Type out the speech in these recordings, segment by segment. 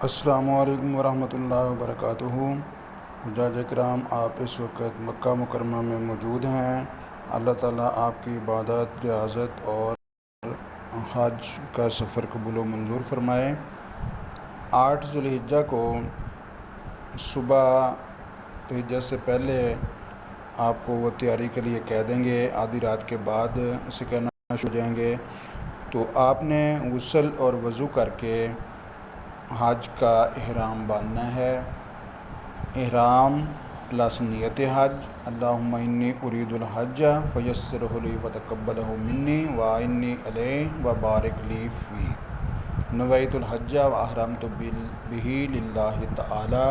السلام علیکم ورحمۃ اللہ وبرکاتہ۔ حجاج کرام، آپ اس وقت مکہ مکرمہ میں موجود ہیں۔ اللہ تعالیٰ آپ کی عبادت، ریاضت اور حج کا سفر قبول و منظور فرمائے۔ 8 ذو الحجہ کو صبح تہجد سے پہلے آپ کو وہ تیاری کے لیے کہہ دیں گے، آدھی رات کے بعد اسے کہنا شروع ہو جائیں گے۔ تو آپ نے غسل اور وضو کر کے حج کا احرام باندھنا ہے۔ احرام پلس نیت حج۔ اللہم انی ارید الحج فیسرہ لی فتقبلہ منی وانی علیہ وبارک لی فی۔ نویت الحج واحرمت بہ للہ تعالی۔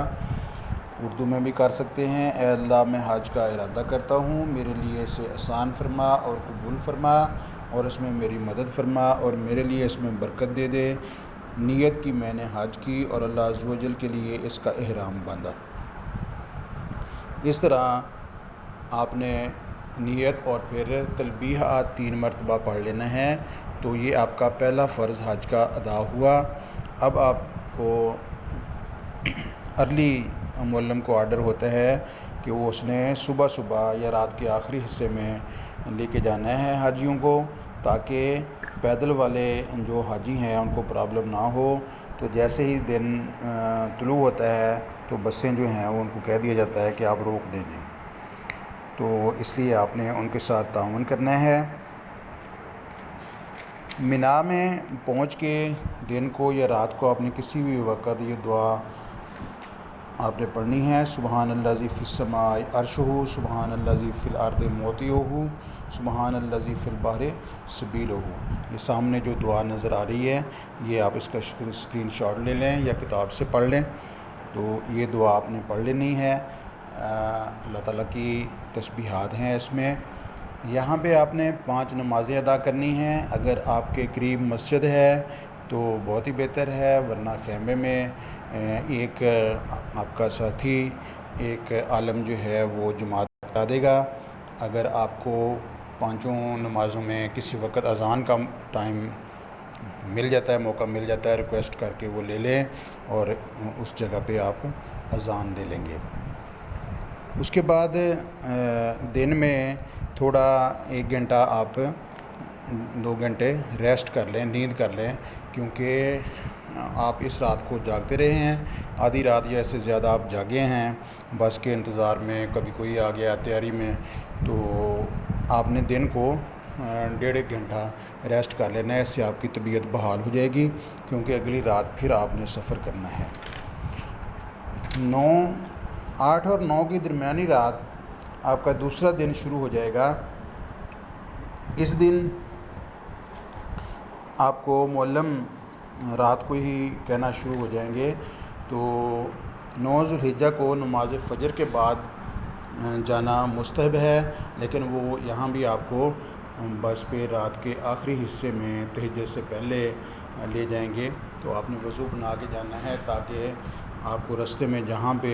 اردو میں بھی کر سکتے ہیں۔ اے اللہ، میں حج کا ارادہ کرتا ہوں، میرے لیے اسے آسان فرما اور قبول فرما، اور اس میں میری مدد فرما اور میرے لیے اس میں برکت دے دے۔ نیت کی میں نے حج کی اور اللہ عز و جل کے لیے اس کا احرام باندھا۔ اس طرح آپ نے نیت اور پھر تلبیہ 3 مرتبہ پڑھ لینا ہے۔ تو یہ آپ کا پہلا فرض حج کا ادا ہوا۔ اب آپ کو ارلی معلم کو آرڈر ہوتا ہے کہ وہ اس نے صبح صبح یا رات کے آخری حصے میں لے کے جانا ہے حاجیوں کو، تاکہ پیدل والے جو حاجی ہیں ان کو پرابلم نہ ہو۔ تو جیسے ہی دن طلوع ہوتا ہے تو بسیں جو ہیں وہ ان کو کہہ دیا جاتا ہے کہ آپ روک دیں جی۔ تو اس لیے آپ نے ان کے ساتھ تعاون کرنا ہے۔ منا میں پہنچ کے دن کو یا رات کو آپ نے کسی بھی وقت یہ دعا آپ نے پڑھنی ہے۔ سبحان الذی فی السماء عرشہ، سبحان الذی فی الارض موضعہ، سبحان الذی فی البحر سبیلہ۔ یہ سامنے جو دعا نظر آ رہی ہے، یہ آپ اس کا اسکرین شاٹ لے لیں یا کتاب سے پڑھ لیں۔ تو یہ دعا آپ نے پڑھ لینی ہے۔ اللہ تعالیٰ کی تسبیحات ہیں اس میں۔ یہاں پہ آپ نے 5 نمازیں ادا کرنی ہیں۔ اگر آپ کے قریب مسجد ہے تو بہت ہی بہتر ہے، ورنہ خیمے میں ایک آپ کا ساتھی، ایک عالم جو ہے وہ جماعت بتا دے گا۔ اگر آپ کو 5 نمازوں میں کسی وقت اذان کا ٹائم مل جاتا ہے، موقع مل جاتا ہے، ریکویسٹ کر کے وہ لے لیں اور اس جگہ پہ آپ اذان دے لیں گے۔ اس کے بعد دن میں تھوڑا 1 گھنٹہ آپ 2 گھنٹے ریسٹ کر لیں، نیند کر لیں، کیونکہ آپ اس رات کو جاگتے رہے ہیں، آدھی رات یا اس سے زیادہ آپ جاگے ہیں بس کے انتظار میں، کبھی کوئی آ گیا تیاری میں، تو آپ نے دن کو 1.5 گھنٹہ ریسٹ کر لینا ہے۔ اس سے آپ کی طبیعت بحال ہو جائے گی، کیونکہ اگلی رات پھر آپ نے سفر کرنا ہے۔ 8 اور 9 کی درمیانی رات آپ کا دوسرا دن شروع ہو جائے گا۔ اس دن آپ کو معلم رات کو ہی کہنا شروع ہو جائیں گے۔ تو 9 ذو الحجہ کو نماز فجر کے بعد جانا مستحب ہے، لیکن وہ یہاں بھی آپ کو بس پہ رات کے آخری حصے میں تہجد سے پہلے لے جائیں گے۔ تو آپ نے وضو بنا کے جانا ہے، تاکہ آپ کو رستے میں جہاں پہ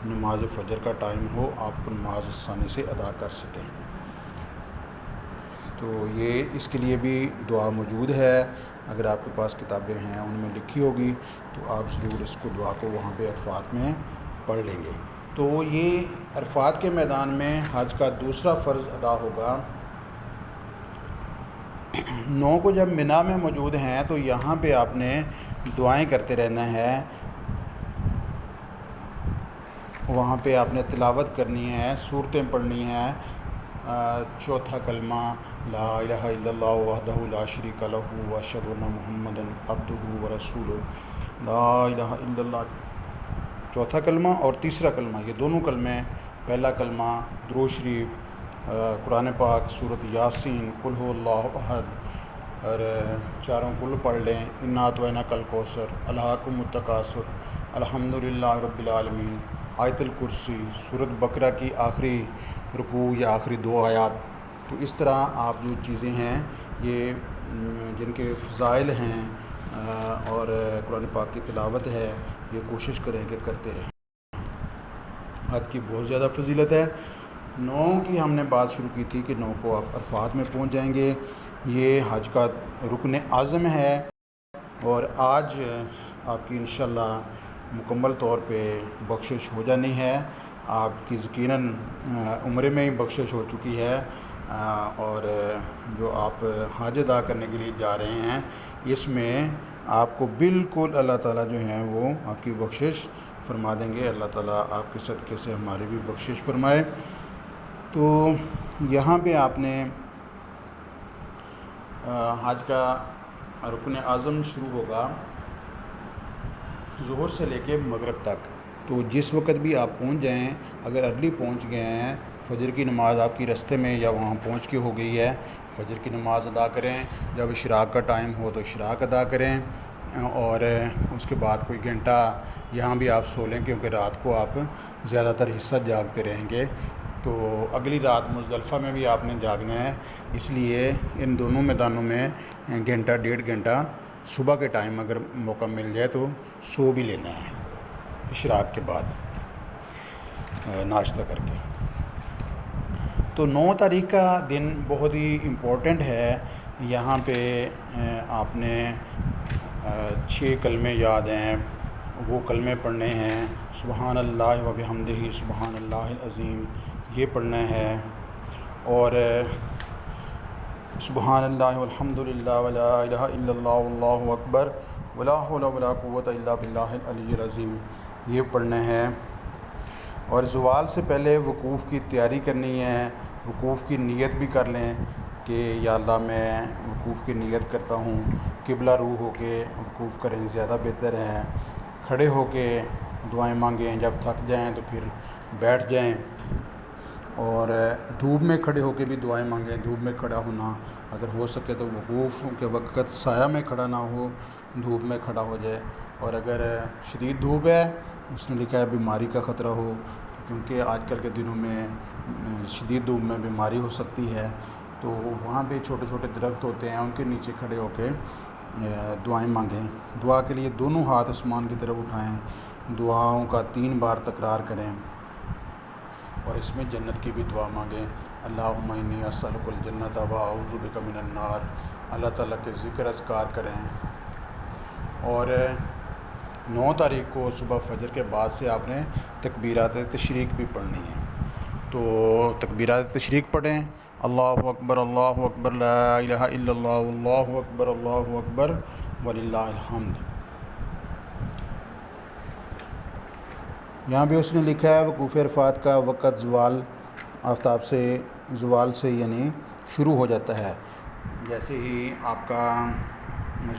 نماز فجر کا ٹائم ہو آپ کو نماز آسانی سے ادا کر سکیں۔ تو یہ اس کے لیے بھی دعا موجود ہے، اگر آپ کے پاس کتابیں ہیں ان میں لکھی ہوگی تو آپ ضرور اس کو دعا کو وہاں پہ عرفات میں پڑھ لیں گے۔ تو یہ عرفات کے میدان میں حج کا دوسرا فرض ادا ہوگا۔ 9 کو جب منا میں موجود ہیں تو یہاں پہ آپ نے دعائیں کرتے رہنا ہے، وہاں پہ آپ نے تلاوت کرنی ہے، سورتیں پڑھنی ہیں۔ چوتھا کلمہ لا الہ الا اللہ وحدہ لا شریک لہ واشہد ان محمدا عبدہ ورسولہ، لا الہ الا اللہ چوتھا کلمہ، اور تیسرا کلمہ، یہ دونوں کلمے، پہلا کلمہ درود شریف، قرآن پاک، سورۃ یاسین، قل ھو اللہ احد، اور 4 کل پڑھ لیں، انا اعطیناک الکوثر، الہاکم التکاثر، الحمدللہ رب العالمین، آیت الکرسی، سورۃ بقرہ کی آخری رکوع یا آخری 2 آیات۔ تو اس طرح آپ جو چیزیں ہیں یہ جن کے فضائل ہیں اور قرآن پاک کی تلاوت ہے، یہ کوشش کریں کہ کرتے رہیں۔ حج کی بہت زیادہ فضیلت ہے۔ 9 کی ہم نے بات شروع کی تھی کہ 9 کو آپ عرفات میں پہنچ جائیں گے۔ یہ حج کا رکن اعظم ہے، اور آج آپ کی انشاءاللہ مکمل طور پہ بخشش ہو جانی ہے۔ آپ کی یقیناً عمرے میں ہی بخشش ہو چکی ہے، اور جو آپ حج ادا کرنے کے لیے جا رہے ہیں اس میں آپ کو بالکل اللہ تعالیٰ جو ہیں وہ آپ کی بخشش فرما دیں گے۔ اللہ تعالیٰ آپ کے صدقے سے ہماری بھی بخشش فرمائے۔ تو یہاں پہ آپ نے حج کا رکن اعظم شروع ہوگا ظہر سے لے کے مغرب تک، تو جس وقت بھی آپ پہنچ جائیں، اگر ارلی پہنچ گئے ہیں، فجر کی نماز آپ کی رستے میں یا وہاں پہنچ کے ہو گئی ہے، فجر کی نماز ادا کریں، جب اشراق کا ٹائم ہو تو اشراق ادا کریں، اور اس کے بعد کوئی گھنٹہ یہاں بھی آپ سو لیں، کیونکہ رات کو آپ زیادہ تر حصہ جاگتے رہیں گے، تو اگلی رات مزدلفہ میں بھی آپ نے جاگنا ہے، اس لیے ان دونوں میدانوں میں گھنٹہ 1.5 گھنٹہ صبح کے ٹائم اگر موقع مل جائے تو سو بھی لینا ہے اشراق کے بعد ناشتہ کر کے۔ تو 9 تاریخ کا دن بہت ہی امپورٹنٹ ہے۔ یہاں پہ آپ نے 6 کلمے یاد ہیں، وہ کلمے پڑھنے ہیں۔ سبحان اللہ و بحمدہ سبحان اللہ العظیم یہ پڑھنا ہے، اور سبحان اللہ والحمد للہ ولا الہ الا اللہ واللہ اکبر ولا حول ولا قوۃ الا باللہ العلی العظیم یہ پڑھنا ہے۔ اور زوال سے پہلے وقوف کی تیاری کرنی ہے، وقوف کی نیت بھی کر لیں کہ یا اللہ میں وقوف کی نیت کرتا ہوں، قبلہ روح ہو کے وقوف کریں زیادہ بہتر ہے، کھڑے ہو کے دعائیں مانگیں، جب تھک جائیں تو پھر بیٹھ جائیں، اور دھوپ میں کھڑے ہو کے بھی دعائیں مانگیں۔ دھوپ میں کھڑا ہونا اگر ہو سکے تو وقوف کے وقت سایہ میں کھڑا نہ ہو، دھوپ میں کھڑا ہو جائے، اور اگر شدید دھوپ ہے، اس نے لکھا ہے بیماری کا خطرہ ہو، کیونکہ آج کل کے دنوں میں شدید دھوپ میں بیماری ہو سکتی ہے، تو وہاں پہ چھوٹے چھوٹے درخت ہوتے ہیں، ان کے نیچے کھڑے ہو کے دعائیں مانگیں۔ دعا کے لیے دونوں ہاتھ آسمان کی طرف اٹھائیں، دعاؤں کا 3 بار تکرار کریں، اور اس میں جنت کی بھی دعا مانگیں۔ اللہم انی اسألک الجنۃ و اعوذ بک من النار، اللہ تعالیٰ کے ذکر اذکار کریں۔ اور 9 تاریخ کو صبح فجر کے بعد سے آپ نے تکبیرات تشریق بھی پڑھنی ہے، تو تکبیرات تشریق پڑھیں۔ اللہ اکبر لا الہ الا اللہ اللہ اکبر وللہ الحمد۔ یہاں بھی اس نے لکھا ہے وقوف عرفات کا وقت زوال آفتاب سے زوال سے یعنی شروع ہو جاتا ہے، جیسے ہی آپ کا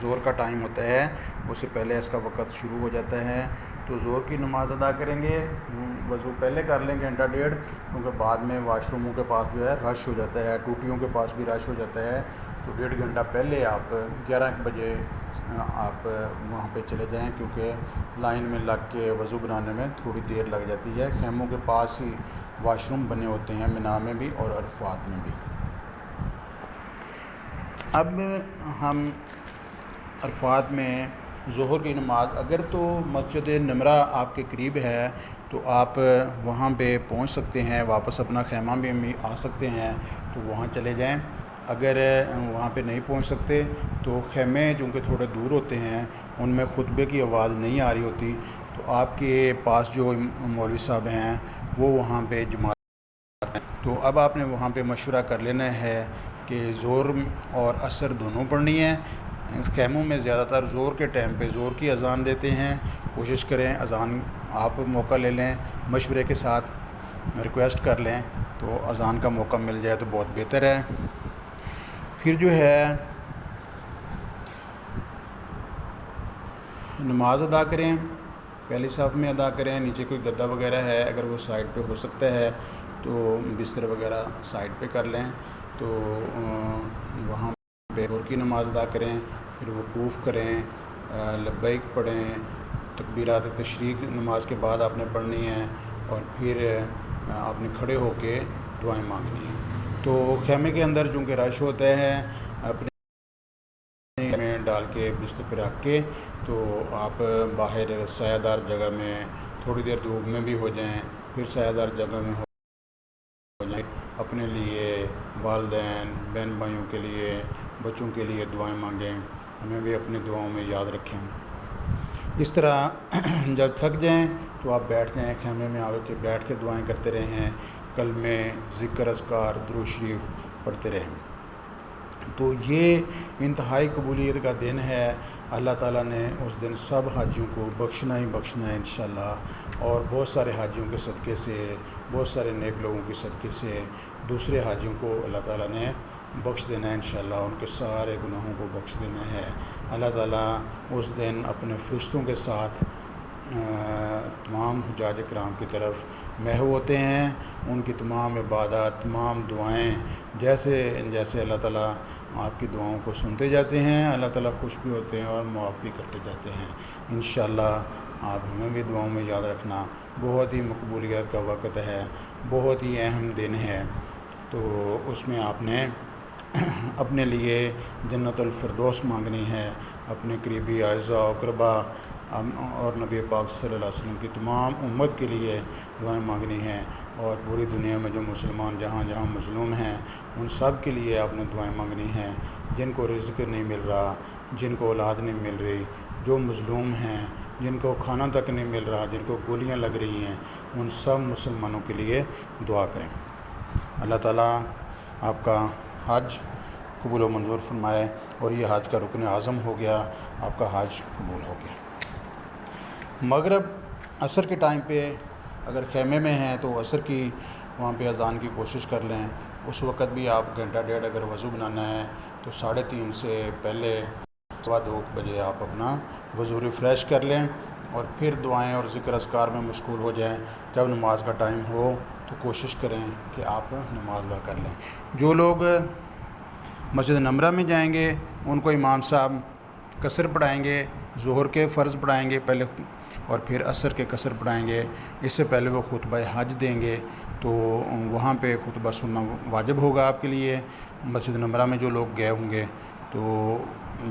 ظہر کا ٹائم ہوتا ہے اس سے پہلے اس کا وقت شروع ہو جاتا ہے، تو ظہر کی نماز ادا کریں گے، وضو پہلے کر لیں گھنٹہ 1.5، کیونکہ بعد میں واش روموں کے پاس جو ہے رش ہو جاتا ہے، ٹوٹیوں کے پاس بھی رش ہو جاتا ہے، تو 1.5 گھنٹہ پہلے آپ 11 بجے آپ وہاں پہ چلے جائیں، کیونکہ لائن میں لگ کے وضو بنانے میں تھوڑی دیر لگ جاتی ہے۔ خیموں کے پاس ہی واش روم بنے ہوتے ہیں منی میں بھی اور عرفات میں بھی۔ اب ہم عرفات میں ظہر کی نماز، اگر تو مسجد نمرہ آپ کے قریب ہے تو آپ وہاں پہ پہنچ سکتے ہیں، واپس اپنا خیمہ بھی آ سکتے ہیں، تو وہاں چلے جائیں۔ اگر وہاں پہ نہیں پہنچ سکتے تو خیمے جو کہ تھوڑے دور ہوتے ہیں ان میں خطبے کی آواز نہیں آ رہی ہوتی، تو آپ کے پاس جو مولوی صاحب ہیں وہ وہاں پہ جماعت، تو اب آپ نے وہاں پہ مشورہ کر لینا ہے کہ ظہر اور عصر دونوں پڑھنی ہیں۔ اس خیموں میں زیادہ تر ظہر کے ٹائم پہ ظہر کی اذان دیتے ہیں، کوشش کریں اذان آپ موقع لے لیں، مشورے کے ساتھ ریکویسٹ کر لیں تو اذان کا موقع مل جائے تو بہت بہتر ہے۔ پھر جو ہے نماز ادا کریں، پہلی صف میں ادا کریں، نیچے کوئی گدا وغیرہ ہے اگر وہ سائڈ پہ ہو سکتا ہے تو بستر وغیرہ سائڈ پہ کر لیں، تو وہاں پہ ظہر کی نماز ادا کریں، پھر وقوف کریں، لبیک پڑھیں، تکبیرات تشریق نماز کے بعد آپ نے پڑھنی ہے، اور پھر آپ نے کھڑے ہو کے دعائیں مانگنی ہیں۔ تو خیمے کے اندر چونکہ رش ہوتا ہے، اپنے میں ڈال کے بستر پہ رکھ کے، تو آپ باہر سایہ دار جگہ میں تھوڑی دیر دھوپ میں بھی ہو جائیں، پھر سایہ دار جگہ میں ہو جائیں، اپنے لیے، والدین، بہن بھائیوں کے لیے، بچوں کے لیے دعائیں مانگیں، ہمیں بھی اپنی دعاؤں میں یاد رکھیں۔ اس طرح جب تھک جائیں تو آپ بیٹھ جائیں خیمے میں، آ کے بیٹھ کے دعائیں کرتے رہیں، کلمے، ذکر، اذکار، درود شریف پڑھتے رہیں۔ تو یہ انتہائی قبولیت کا دن ہے۔ اللہ تعالیٰ نے اس دن سب حاجیوں کو بخشنا ہی بخشنا ہے انشاءاللہ، اور بہت سارے حاجیوں کے صدقے سے، بہت سارے نیک لوگوں کے صدقے سے دوسرے حاجیوں کو اللہ تعالیٰ نے بخش دینا ہے انشاءاللہ، ان کے سارے گناہوں کو بخش دینا ہے۔ اللہ تعالیٰ اس دن اپنے فرشتوں کے ساتھ تمام حجاج کرام کی طرف محو ہوتے ہیں، ان کی تمام عبادات، تمام دعائیں، جیسے اللہ تعالیٰ آپ کی دعاؤں کو سنتے جاتے ہیں، اللہ تعالیٰ خوش بھی ہوتے ہیں اور معاف بھی کرتے جاتے ہیں انشاءاللہ۔ آپ ہمیں بھی دعاؤں میں یاد رکھنا، بہت ہی مقبولیت کا وقت ہے، بہت ہی اہم دن ہے، تو اس میں آپ نے اپنے لیے جنت الفردوس مانگنی ہے، اپنے قریبی اعزاء و اقربا اور نبی پاک صلی اللہ علیہ وسلم کی تمام امت کے لیے دعائیں مانگنی ہیں، اور پوری دنیا میں جو مسلمان جہاں جہاں مظلوم ہیں ان سب کے لیے آپ نے دعائیں مانگنی ہیں، جن کو رزق نہیں مل رہا، جن کو اولاد نہیں مل رہی، جو مظلوم ہیں، جن کو کھانا تک نہیں مل رہا، جن کو گولیاں لگ رہی ہیں، ان سب مسلمانوں کے لیے دعا کریں۔ اللہ تعالیٰ آپ کا حج قبول و منظور فرمائے، اور یہ حج کا رکن اعظم ہو گیا، آپ کا حج قبول ہو گیا۔ مغرب عصر کے ٹائم پہ اگر خیمے میں ہیں تو عصر کی وہاں پہ اذان کی کوشش کر لیں، اس وقت بھی آپ گھنٹہ ڈیڑھ اگر وضو بنانا ہے تو 3:30 سے پہلے 2:15 بجے آپ اپنا وضو ریفریش کر لیں، اور پھر دعائیں اور ذکر اذکار میں مشغول ہو جائیں۔ جب نماز کا ٹائم ہو تو کوشش کریں کہ آپ نماز ادا کر لیں۔ جو لوگ مسجد نمرہ میں جائیں گے ان کو امام صاحب قصر پڑھائیں گے، ظہر کے فرض پڑھائیں گے پہلے، اور پھر عصر کے قصر پڑھائیں گے۔ اس سے پہلے وہ خطبہ حج دیں گے، تو وہاں پہ خطبہ سننا واجب ہوگا آپ کے لیے۔ مسجد نمرہ میں جو لوگ گئے ہوں گے تو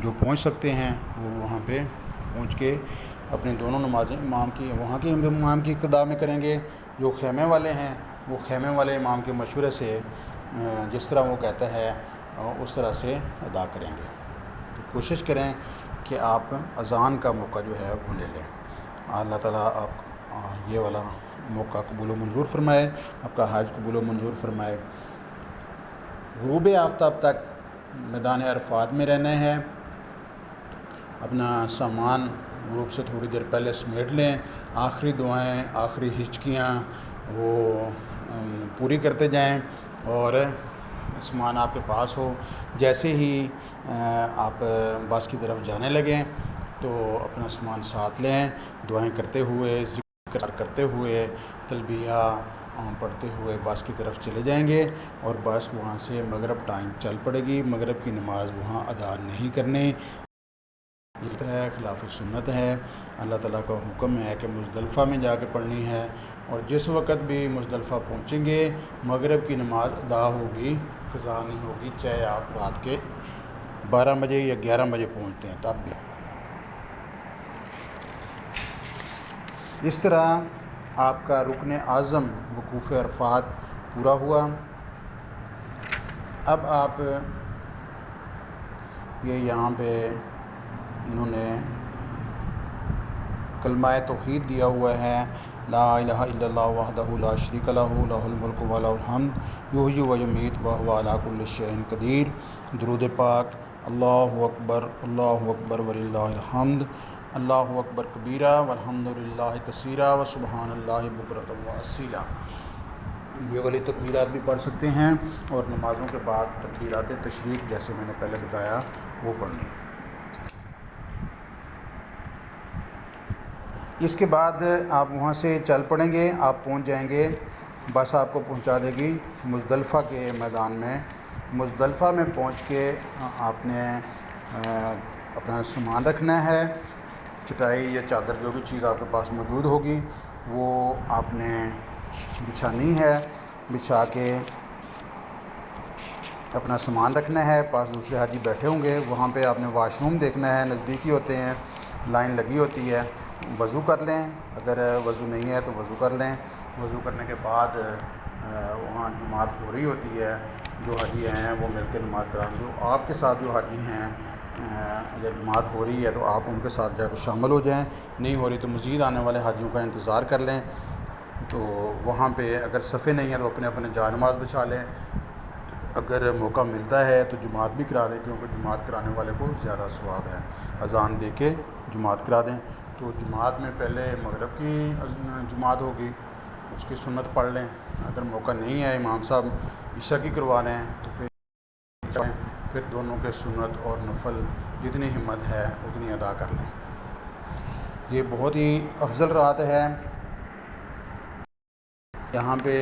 جو پہنچ سکتے ہیں وہ وہاں پہ پہنچ کے اپنی دونوں نمازیں امام کی وہاں کی امام کی اقتداء میں کریں گے۔ جو خیمے والے ہیں وہ خیمے والے امام کے مشورے سے جس طرح وہ کہتا ہے اس طرح سے ادا کریں گے۔ تو کوشش کریں کہ آپ اذان کا موقع جو ہے وہ لے لیں۔ اللہ تعالیٰ آپ یہ والا موقع قبول و منظور فرمائے، آپ کا حج قبول و منظور فرمائے۔ غروب آفتاب تک میدان عرفات میں رہنا ہے، اپنا سامان غروب سے تھوڑی دیر پہلے سمیٹ لیں، آخری دعائیں، آخری ہچکیاں وہ پوری کرتے جائیں، اور سامان آپ کے پاس ہو۔ جیسے ہی آپ بس کی طرف جانے لگیں تو اپنا سامان ساتھ لیں، دعائیں کرتے ہوئے، ذکر کرتے ہوئے، تلبیہ پڑھتے ہوئے بس کی طرف چلے جائیں گے، اور بس وہاں سے مغرب ٹائم چل پڑے گی۔ مغرب کی نماز وہاں ادا نہیں کرنی، یہ ہے خلاف سنت ہے۔ اللہ تعالیٰ کا حکم ہے کہ مزدلفہ میں جا کے پڑھنی ہے، اور جس وقت بھی مزدلفہ پہنچیں گے مغرب کی نماز ادا ہوگی، قضا نہیں ہوگی، چاہے آپ رات کے 12 بجے یا 11 بجے پہنچتے ہیں تب بھی۔ اس طرح آپ کا رکن اعظم وقوف عرفات پورا ہوا۔ اب آپ یہ یہاں پہ انہوں نے کلمہ توحید دیا ہوا ہے، لا الہ الا اللہ وحدہ لا شریک لہ لہ الملک و لہ الحمد یحیی و یمیت وہو علی کل شیء قدیر۔ درود پاک، اللہ اکبر وللہ الحمد، اللہ اکبر کبیرہ والحمد للہ کثیرہ وسبحان اللہ بکرۃ واصیلا۔ یہ والی تکبیرات بھی پڑھ سکتے ہیں، اور نمازوں کے بعد تکبیرات تشریق جیسے میں نے پہلے بتایا وہ پڑھنی ہے۔ اس کے بعد آپ وہاں سے چل پڑیں گے، آپ پہنچ جائیں گے، بس آپ کو پہنچا دے گی مزدلفہ کے میدان میں۔ مزدلفہ میں پہنچ کے آپ نے اپنا سامان رکھنا ہے، چٹائی یا چادر جو بھی چیز آپ کے پاس موجود ہوگی وہ آپ نے بچھانی ہے، بچھا کے اپنا سامان رکھنا ہے۔ پاس دوسرے حاجی بیٹھے ہوں گے، وہاں پہ آپ نے واش روم دیکھنا ہے، نزدیکی ہوتے ہیں، لائن لگی ہوتی ہے۔ وضو کر لیں، اگر وضو نہیں ہے تو وضو کر لیں۔ وضو کرنے کے بعد وہاں جماعت ہو رہی ہوتی ہے، جو حاجی ہیں وہ مل کے نماز کرائیں۔ جو آپ کے ساتھ جو حاجی ہیں اگر جماعت ہو رہی ہے تو آپ ان کے ساتھ جا کے شامل ہو جائیں، نہیں ہو رہی تو مزید آنے والے حاجیوں کا انتظار کر لیں۔ تو وہاں پہ اگر صفے نہیں ہیں تو اپنے اپنے جا نماز بچا لیں، اگر موقع ملتا ہے تو جماعت بھی کرا دیں، کیونکہ جماعت کرانے والے کو زیادہ ثواب ہے۔ اذان دے کے جماعت کرا دیں۔ تو جماعت میں پہلے مغرب کی جماعت ہوگی، اس کی سنت پڑھ لیں۔ اگر موقع نہیں ہے، امام صاحب عشاء کی کروا رہے ہیں تو پھر دونوں کے سنت اور نفل جتنی ہمت ہے اتنی ادا کر لیں۔ یہ بہت ہی افضل رات ہے، یہاں پہ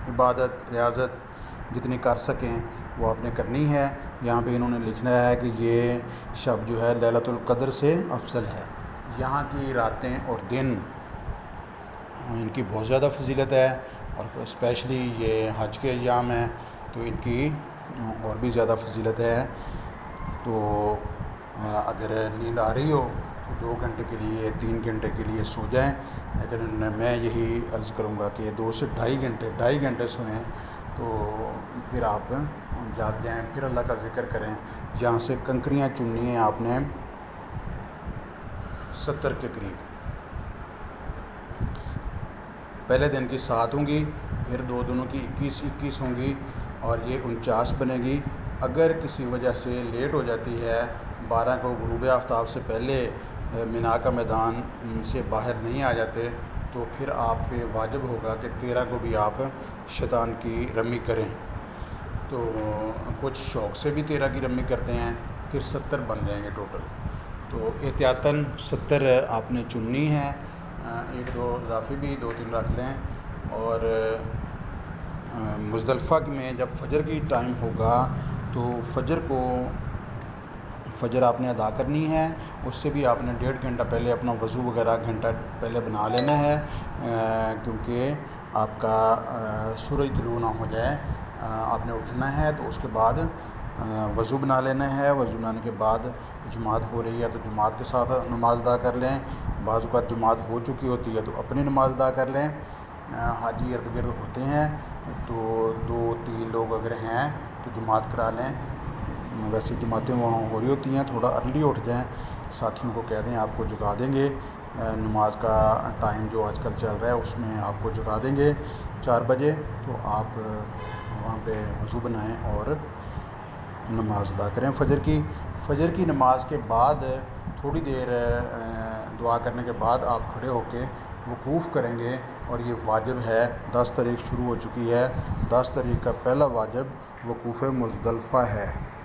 عبادت ریاضت جتنی کر سکیں وہ آپ نے کرنی ہے۔ یہاں پہ انہوں نے لکھنا ہے کہ یہ شب جو ہے لیلۃ القدر سے افضل ہے۔ یہاں کی راتیں اور دن ان کی بہت زیادہ فضیلت ہے، اور اسپیشلی یہ حج کے ایام ہیں تو ان کی اور بھی زیادہ فضیلت ہے۔ تو اگر نیند آ رہی ہو تو 2 گھنٹے کے لیے 3 گھنٹے کے لیے سو جائیں، لیکن میں یہی عرض کروں گا کہ 2 سے ڈھائی گھنٹے سوئیں تو پھر آپ جاگ جائیں، پھر اللہ کا ذکر کریں۔ یہاں سے کنکریاں چننی ہیں آپ نے 70 کے قریب، پہلے دن کی 7 ہوں گی، پھر 2 دنوں کی 21 ہوں گی، اور یہ 49 بنے گی۔ اگر کسی وجہ سے لیٹ ہو جاتی ہے، 12 کو غروب آفتاب سے پہلے مینا کا میدان سے باہر نہیں آ جاتے، تو پھر آپ پہ واجب ہوگا کہ 13 کو بھی آپ شیطان کی رمی کریں۔ تو کچھ شوق سے بھی 13 کی رمی کرتے ہیں، پھر 70 بن جائیں گے ٹوٹل۔ تو احتیاطاً 70 آپ نے چننی ہے، 1-2 اضافی بھی 2-3 رکھ لیں۔ اور مزدلفہ میں جب فجر کی ٹائم ہوگا تو فجر آپ نے ادا کرنی ہے، اس سے بھی آپ نے 1.5 گھنٹہ پہلے اپنا وضو وغیرہ گھنٹہ پہلے بنا لینا ہے، کیونکہ آپ کا سورج طلوع نہ ہو جائے۔ آپ نے اٹھنا ہے تو اس کے بعد وضو بنا لینا ہے، وضو بنانے کے بعد جماعت ہو رہی ہے تو جماعت کے ساتھ نماز ادا کر لیں، بعض اوقات جماعت ہو چکی ہوتی ہے تو اپنی نماز ادا کر لیں۔ حاجی ارد گرد ہوتے ہیں تو 2-3 لوگ اگر ہیں تو جماعت کرا لیں، ویسے جماعتیں وہاں ہو رہی ہوتی ہیں، تھوڑا ارلی اٹھ جائیں، ساتھیوں کو کہہ دیں آپ کو جگا دیں گے، نماز کا ٹائم جو آج کل چل رہا ہے اس میں آپ کو جگا دیں گے 4 بجے، تو آپ وہاں پہ وضو بنائیں اور نماز ادا کریں فجر کی نماز کے بعد تھوڑی دیر دعا کرنے کے بعد آپ کھڑے ہو کے وقوف کریں گے، اور یہ واجب ہے۔ 10 تاریخ شروع ہو چکی ہے، 10 تاریخ کا پہلا واجب وقوف مزدلفہ ہے۔